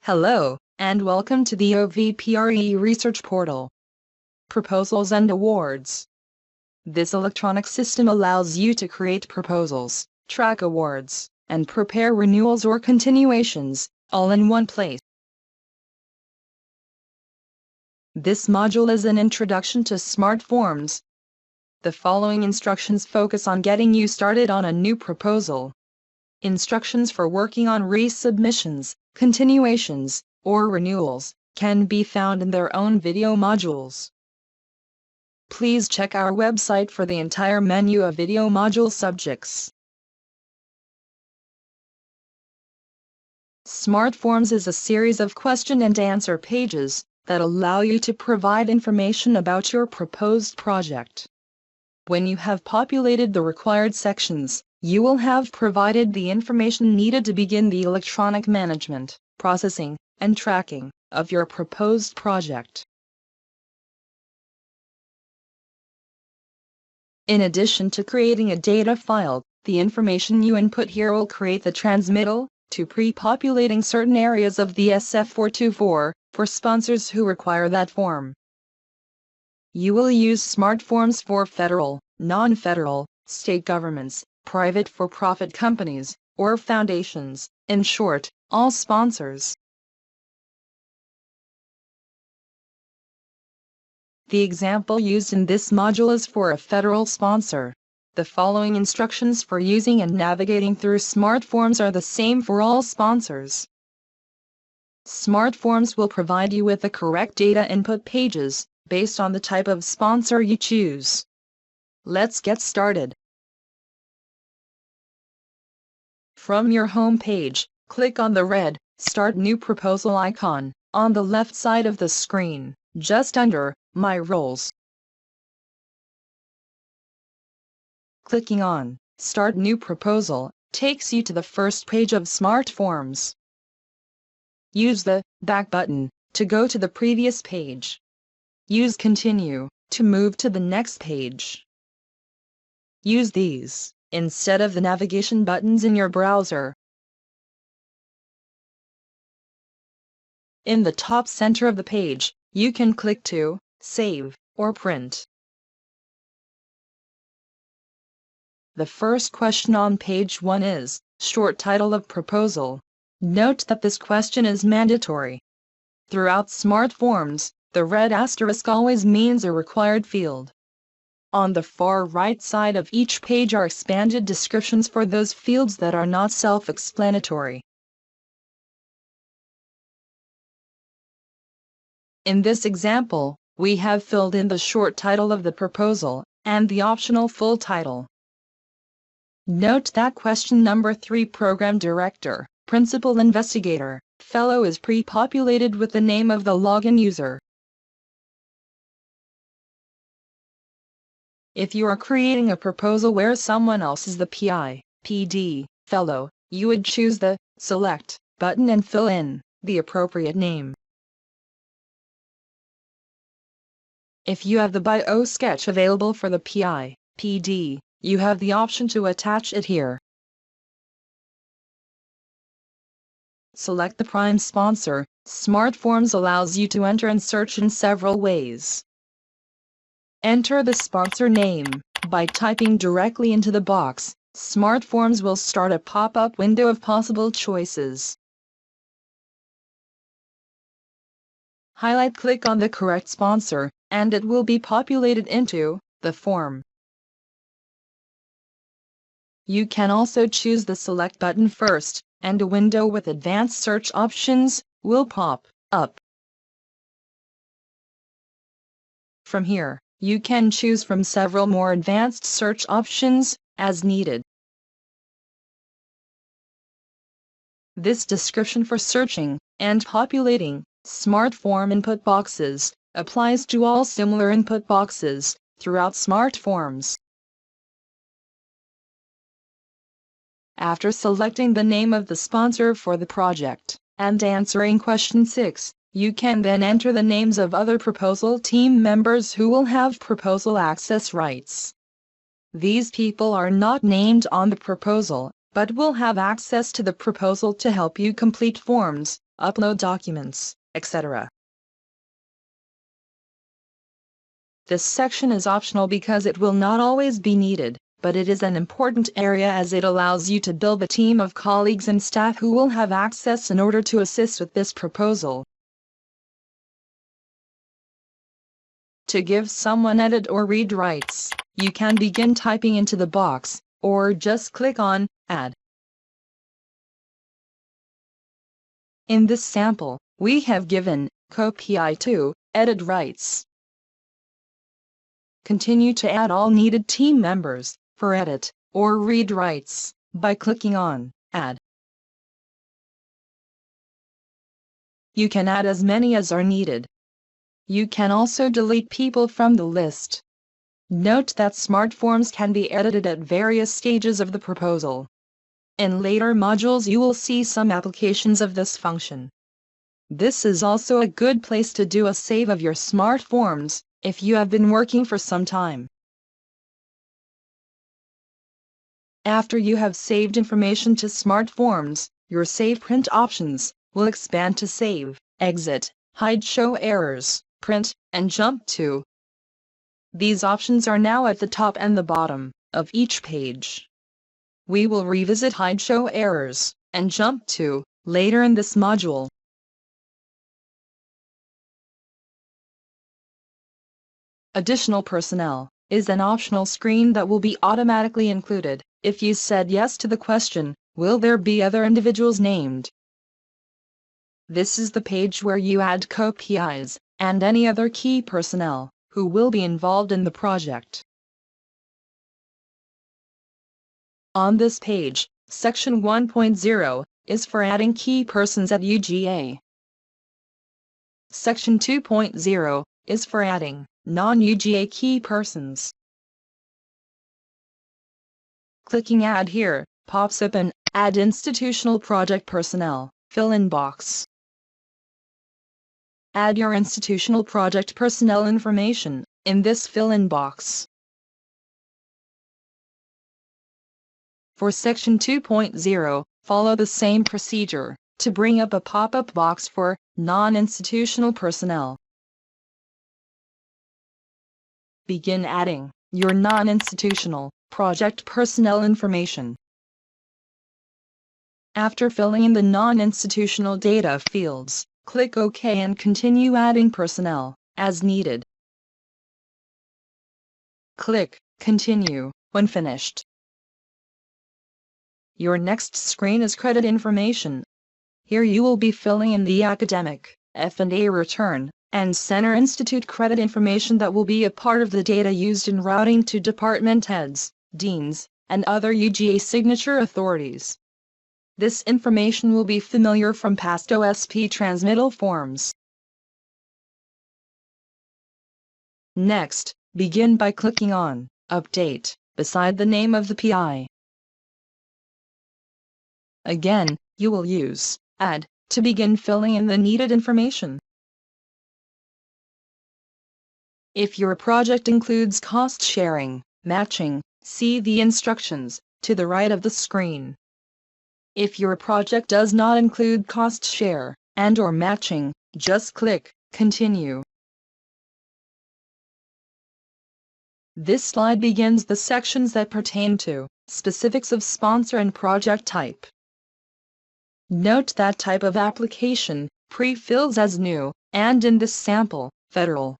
Hello, and welcome to the OVPRE Research Portal. Proposals and Awards. This electronic system allows you to create proposals, track awards, and prepare renewals or continuations, all in one place. This module is an introduction to SmartForms. The following instructions focus on getting you started on a new proposal. Instructions for working on resubmissions, continuations, or renewals can be found in their own video modules. Please check our website for the entire menu of video module subjects. SmartForms is a series of question and answer pages that allow you to provide information about your proposed project. When you have populated the required sections, you will have provided the information needed to begin the electronic management, processing, and tracking of your proposed project. In addition to creating a data file, the information you input here will create the transmittal to pre-populating certain areas of the SF424 for sponsors who require that form. You will use SmartForms for federal, non-federal, state governments, private for-profit companies, or foundations, in short, all sponsors. The example used in this module is for a federal sponsor. The following instructions for using and navigating through SmartForms are the same for all sponsors. SmartForms will provide you with the correct data input pages, based on the type of sponsor you choose. Let's get started. From your home page, click on the red Start New Proposal icon on the left side of the screen, just under My Roles. Clicking on Start New Proposal takes you to the first page of SmartForms. Use the Back button to go to the previous page. Use Continue to move to the next page. Use these instead of the navigation buttons in your browser. In the top center of the page, you can click to save or print. The first question on page 1 is Short Title of Proposal. Note that this question is mandatory. Throughout SmartForms, the red asterisk always means a required field. On the far right side of each page are expanded descriptions for those fields that are not self-explanatory. In this example, we have filled in the short title of the proposal and the optional full title. Note that question number 3 Program Director, Principal Investigator, Fellow is pre-populated with the name of the login user. If you are creating a proposal where someone else is the PI, PD, fellow, you would choose the Select button and fill in the appropriate name. If you have the bio sketch available for the PI, PD, you have the option to attach it here. Select the prime sponsor. SmartForms allows you to enter and search in several ways. Enter the sponsor name by typing directly into the box. SmartForms will start a pop-up window of possible choices. Click on the correct sponsor, and it will be populated into the form. You can also choose the Select button first, and a window with advanced search options will pop up. From here, you can choose from several more advanced search options, as needed. This description for searching and populating SmartForm input boxes applies to all similar input boxes throughout SmartForms. After selecting the name of the sponsor for the project and answering question 6, you can then enter the names of other proposal team members who will have proposal access rights. These people are not named on the proposal, but will have access to the proposal to help you complete forms upload documents, etc. This section is optional because it will not always be needed, but it is an important area as it allows you to build a team of colleagues and staff who will have access in order to assist with this proposal. To give someone edit or read rights, you can begin typing into the box, or just click on Add. In this sample, we have given copy-to edit rights. Continue to add all needed team members for edit or read rights by clicking on Add. You can add as many as are needed. You can also delete people from the list. Note that SmartForms can be edited at various stages of the proposal. In later modules you will see some applications of this function. This is also a good place to do a save of your SmartForms if you have been working for some time. After you have saved information to SmartForms, your Save Print options will expand to Save, Exit, Hide Show Errors, Print, and Jump to. These options are now at the top and the bottom of each page. We will revisit Hide Show Errors and Jump to later in this module. Additional Personnel is an optional screen that will be automatically included if you said yes to the question, will there be other individuals named? This is the page where you add co-PIs and any other key personnel who will be involved in the project. On this page, Section 1.0 is for adding key persons at UGA. Section 2.0 is for adding non-UGA key persons. Clicking Add here pops up an Add Institutional Project Personnel fill-in box. Add your institutional project personnel information in this fill-in box. For Section 2.0, follow the same procedure to bring up a pop-up box for non-institutional personnel. Begin adding your non-institutional project personnel information. After filling in the non-institutional data fields, click OK and continue adding personnel as needed. Click Continue when finished. Your next screen is credit information. Here you will be filling in the academic, F&A return, and Center Institute credit information that will be a part of the data used in routing to department heads, deans, and other UGA signature authorities. This information will be familiar from past OSP transmittal forms. Next, begin by clicking on Update beside the name of the PI. Again, you will use Add to begin filling in the needed information. If your project includes cost sharing, matching, see the instructions to the right of the screen. If your project does not include cost share and/or matching, just click Continue. This slide begins the sections that pertain to specifics of sponsor and project type. Note that type of application pre-fills as new, and in this sample, federal.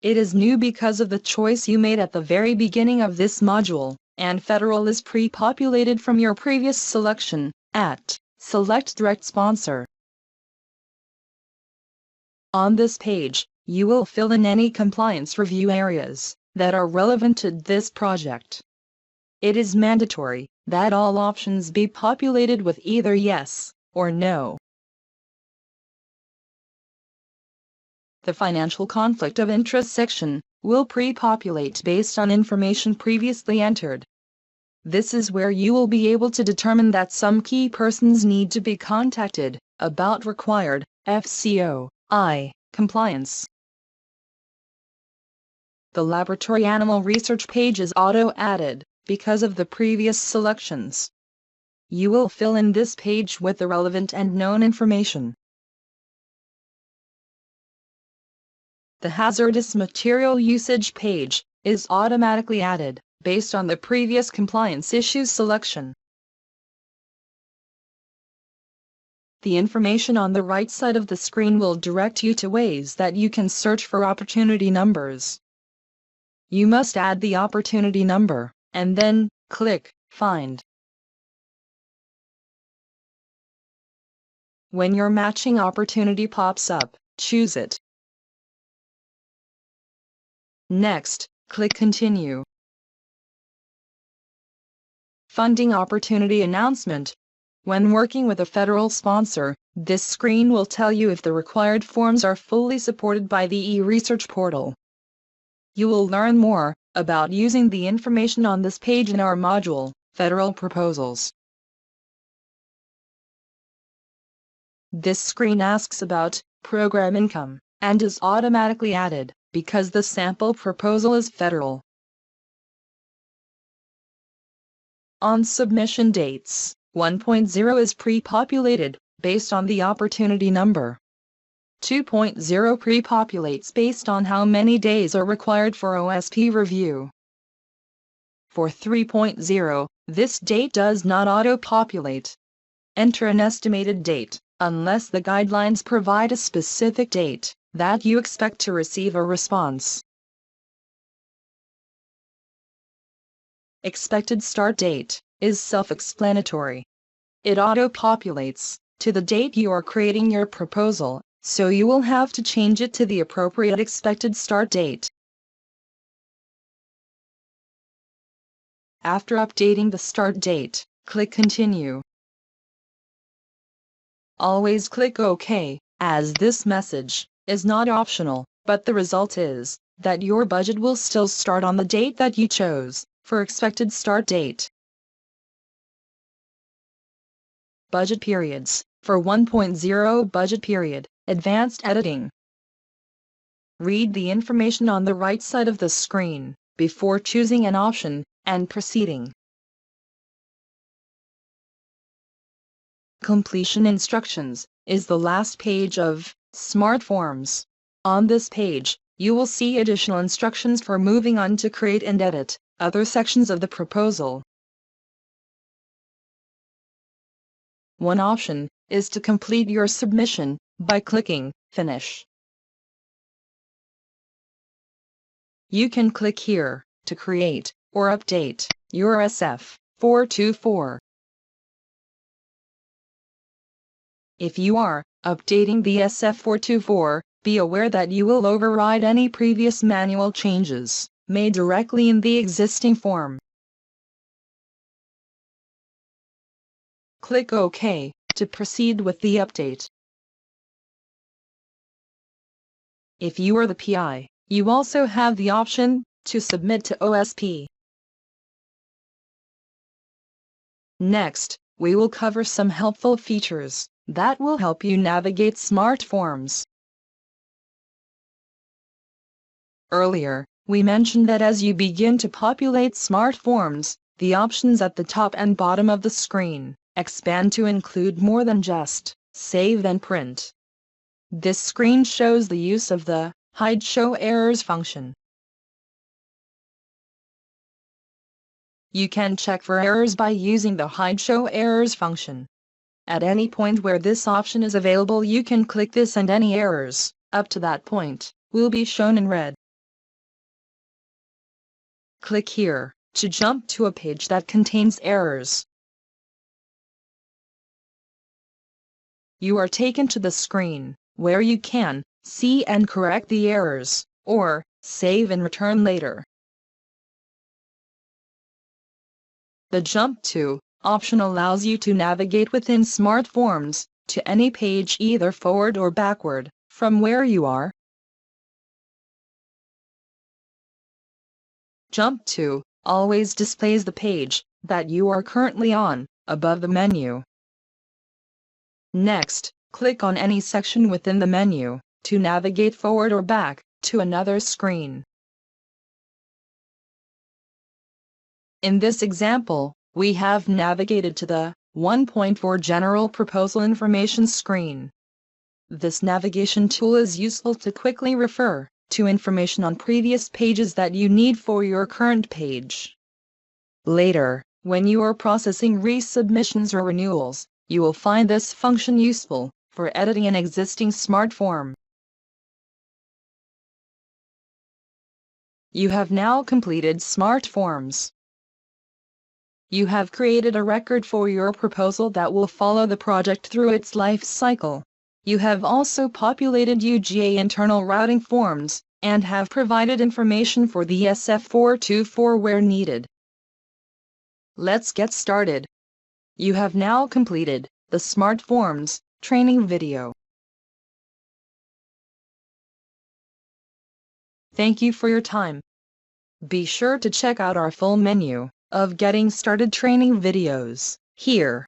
It is new because of the choice you made at the very beginning of this module, and federal is pre-populated from your previous selection at Select Direct Sponsor. On this page, you will fill in any compliance review areas that are relevant to this project. It is mandatory that all options be populated with either yes or no. The Financial Conflict of Interest section will pre-populate based on information previously entered. This is where you will be able to determine that some key persons need to be contacted about required FCOI compliance. The Laboratory Animal Research page is auto-added because of the previous selections. you will fill in this page with the relevant and known information. The hazardous material usage page is automatically added based on the previous compliance issues selection. The information on the right side of the screen will direct you to ways that you can search for opportunity numbers. You must add the opportunity number, and then click Find. When your matching opportunity pops up, choose it. Next, click Continue. Funding Opportunity Announcement. When working with a federal sponsor, this screen will tell you if the required forms are fully supported by the e-research portal. You will learn more about using the information on this page in our module, Federal Proposals. This screen asks about program income and is automatically added because the sample proposal is federal. On submission dates, 1.0 is pre-populated based on the opportunity number. 2.0 pre-populates based on how many days are required for OSP review. For 3.0, this date does not auto-populate. Enter an estimated date, unless the guidelines provide a specific date that you expect to receive a response. Expected start date is self-explanatory. It auto-populates to the date you are creating your proposal, so you will have to change it to the appropriate expected start date. After updating the start date, click Continue. Always click OK, as this message is not optional, but the result is that your budget will still start on the date that you chose for expected start date. Budget periods. For 1.0 budget period, advanced editing. Read the information on the right side of the screen before choosing an option and proceeding. Completion instructions is the last page of SmartForms. On this page, you will see additional instructions for moving on to create and edit other sections of the proposal. One option is to complete your submission by clicking Finish. You can click here to create or update your SF424. If you are updating the SF424, be aware that you will override any previous manual changes made directly in the existing form. Click OK to proceed with the update. If you are the PI, you also have the option to submit to OSP. Next, we will cover some helpful features that will help you navigate SmartForms. Earlier, we mentioned that as you begin to populate SmartForms, the options at the top and bottom of the screen expand to include more than just Save and Print. This screen shows the use of the Hide Show Errors function. You can check for errors by using the Hide Show Errors function. At any point where this option is available, you can click this and any errors up to that point will be shown in red. Click here to jump to a page that contains errors. You are taken to the screen where you can see and correct the errors, or save and return later. The Jump To option allows you to navigate within SmartForms to any page either forward or backward from where you are. Jump To always displays the page that you are currently on above the menu. Next, click on any section within the menu to navigate forward or back to another screen. In this example, we have navigated to the 1.4 General Proposal Information Screen. This navigation tool is useful to quickly refer to information on previous pages that you need for your current page. Later, when you are processing resubmissions or renewals, you will find this function useful for editing an existing SmartForm. You have now completed SmartForms. You have created a record for your proposal that will follow the project through its life cycle. You have also populated UGA internal routing forms, and have provided information for the SF424 where needed. Let's get started. You have now completed the SmartForms training video. Thank you for your time. Be sure to check out our full menu of Getting Started training videos here.